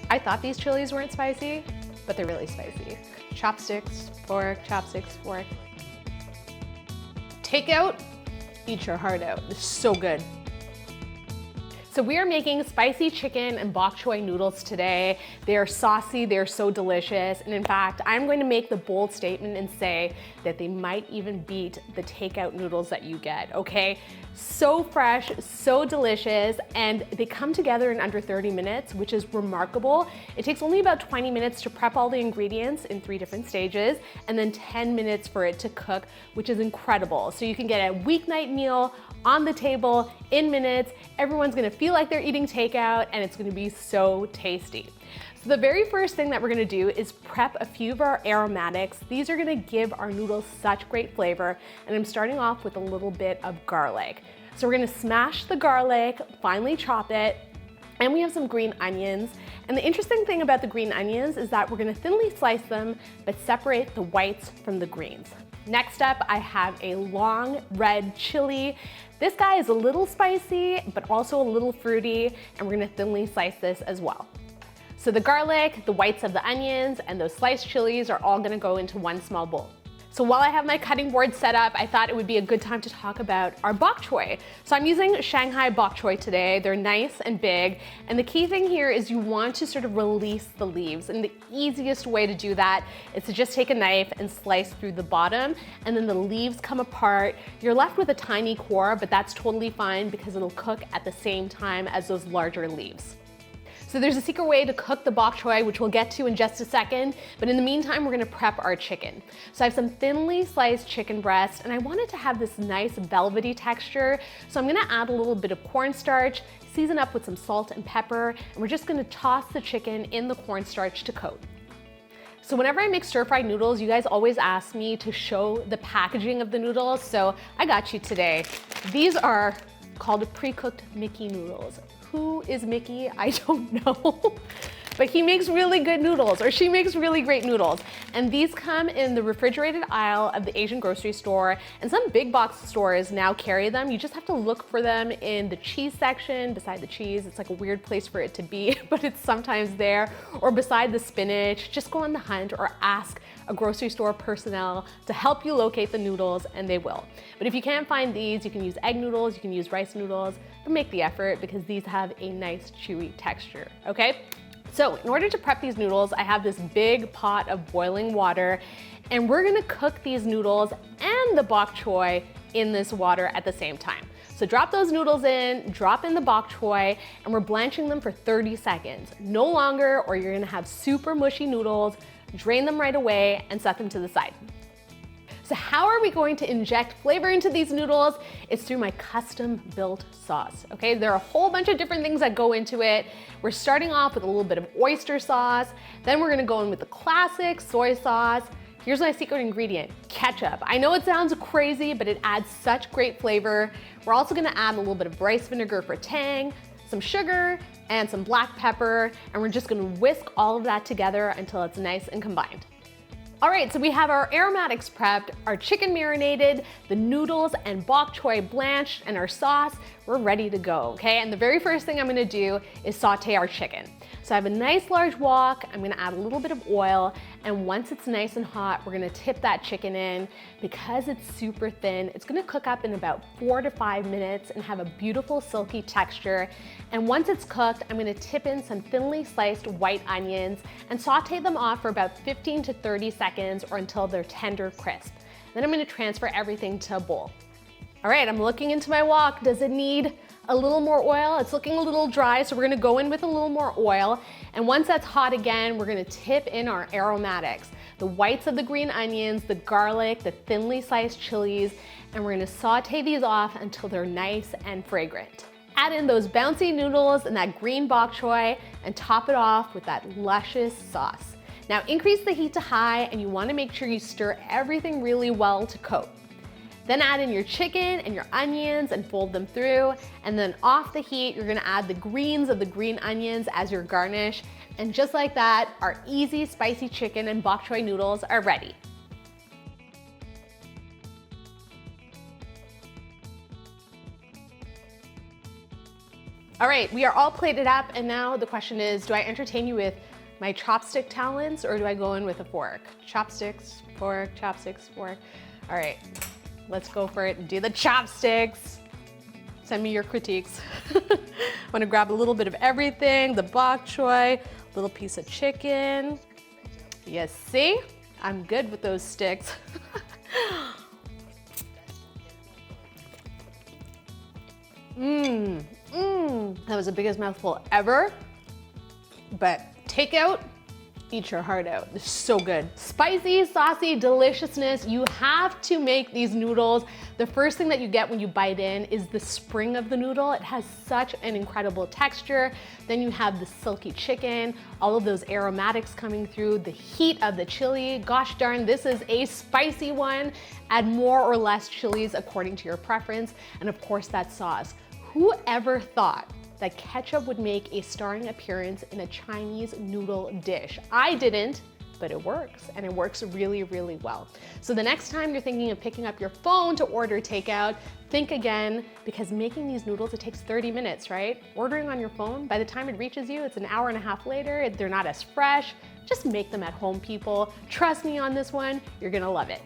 I thought these chilies weren't spicy, but they're really spicy. Chopsticks, fork, chopsticks, fork. Takeout, eat your heart out. It's so good. So we are making spicy chicken and bok choy noodles today. They are saucy, they're so delicious. And in fact, I'm going to make the bold statement and say that they might even beat the takeout noodles that you get, okay? So fresh, so delicious, and they come together in under 30 minutes, which is remarkable. It takes only about 20 minutes to prep all the ingredients in 3 different stages, and then 10 minutes for it to cook, which is incredible. So you can get a weeknight meal on the table in minutes. Everyone's gonna feel like they're eating takeout, and it's gonna be so tasty. So the very first thing that we're gonna do is prep a few of our aromatics. These are gonna give our noodles such great flavor, and I'm starting off with a little bit of garlic. So we're gonna smash the garlic, finely chop it, and we have some green onions. And the interesting thing about the green onions is that we're gonna thinly slice them, but separate the whites from the greens. Next up, I have a long red chili. This guy is a little spicy, but also a little fruity, and we're gonna thinly slice this as well. So the garlic, the whites of the onions, and those sliced chilies are all gonna go into one small bowl. So while I have my cutting board set up, I thought it would be a good time to talk about our bok choy. So I'm using Shanghai bok choy today. They're nice and big. And the key thing here is you want to sort of release the leaves. And the easiest way to do that is to just take a knife and slice through the bottom, and then the leaves come apart. You're left with a tiny core, but that's totally fine because it'll cook at the same time as those larger leaves. So there's a secret way to cook the bok choy, which we'll get to in just a second, but in the meantime, we're gonna prep our chicken. So I have some thinly sliced chicken breast, and I want it to have this nice velvety texture, so I'm gonna add a little bit of cornstarch, season up with some salt and pepper, and we're just gonna toss the chicken in the cornstarch to coat. So whenever I make stir-fried noodles, you guys always ask me to show the packaging of the noodles, so I got you today. These are called pre-cooked Mickey noodles. Who is Mickey? I don't know. But he makes really good noodles, or she makes really great noodles. And these come in the refrigerated aisle of the Asian grocery store, and some big box stores now carry them. You just have to look for them in the cheese section, beside the cheese. It's like a weird place for it to be, but it's sometimes there, or beside the spinach. Just go on the hunt or ask a grocery store personnel to help you locate the noodles, and they will. But if you can't find these, you can use egg noodles, you can use rice noodles, but make the effort because these have a nice chewy texture, okay? So in order to prep these noodles, I have this big pot of boiling water, and we're gonna cook these noodles and the bok choy in this water at the same time. So drop those noodles in, drop in the bok choy, and we're blanching them for 30 seconds. No longer, or you're gonna have super mushy noodles. Drain them right away and set them to the side. So how are we going to inject flavor into these noodles? It's through my custom built sauce, okay? There are a whole bunch of different things that go into it. We're starting off with a little bit of oyster sauce, then we're gonna go in with the classic soy sauce. Here's my secret ingredient, ketchup. I know it sounds crazy, but it adds such great flavor. We're also gonna add a little bit of rice vinegar for tang, some sugar, and some black pepper, and we're just gonna whisk all of that together until it's nice and combined. All right, so we have our aromatics prepped, our chicken marinated, the noodles and bok choy blanched, and our sauce. We're ready to go, okay? And the very first thing I'm gonna do is saute our chicken. So I have a nice large wok, I'm gonna add a little bit of oil, and once it's nice and hot, we're gonna tip that chicken in. Because it's super thin, it's gonna cook up in about 4 to 5 minutes and have a beautiful silky texture. And once it's cooked, I'm gonna tip in some thinly sliced white onions and saute them off for about 15 to 30 seconds or until they're tender crisp. Then I'm gonna transfer everything to a bowl. All right, I'm looking into my wok. Does it need a little more oil? It's looking a little dry, so we're gonna go in with a little more oil. And once that's hot again, we're gonna tip in our aromatics, the whites of the green onions, the garlic, the thinly sliced chilies, and we're gonna saute these off until they're nice and fragrant. Add in those bouncy noodles and that green bok choy, and top it off with that luscious sauce. Now increase the heat to high, and you wanna make sure you stir everything really well to coat. Then add in your chicken and your onions and fold them through. And then off the heat, you're gonna add the greens of the green onions as your garnish. And just like that, our easy spicy chicken and bok choy noodles are ready. All right, we are all plated up, and now the question is, do I entertain you with my chopstick talents or do I go in with a fork? Chopsticks, fork, chopsticks, fork. All right, let's go for it and do the chopsticks. Send me your critiques. I'm gonna grab a little bit of everything, the bok choy, little piece of chicken. You see? I'm good with those sticks. That was the biggest mouthful ever, but takeout, eat your heart out. It's so good. Spicy, saucy deliciousness. You have to make these noodles. The first thing that you get when you bite in is the spring of the noodle. It has such an incredible texture. Then you have the silky chicken, all of those aromatics coming through, the heat of the chili. Gosh darn, this is a spicy one. Add more or less chilies according to your preference. And of course that sauce. Whoever thought that ketchup would make a starring appearance in a Chinese noodle dish? I didn't, but it works, and it works really, really well. So the next time you're thinking of picking up your phone to order takeout, think again, because making these noodles, it takes 30 minutes, right? Ordering on your phone, by the time it reaches you, it's an hour and a half later, they're not as fresh. Just make them at home, people. Trust me on this one, you're gonna love it.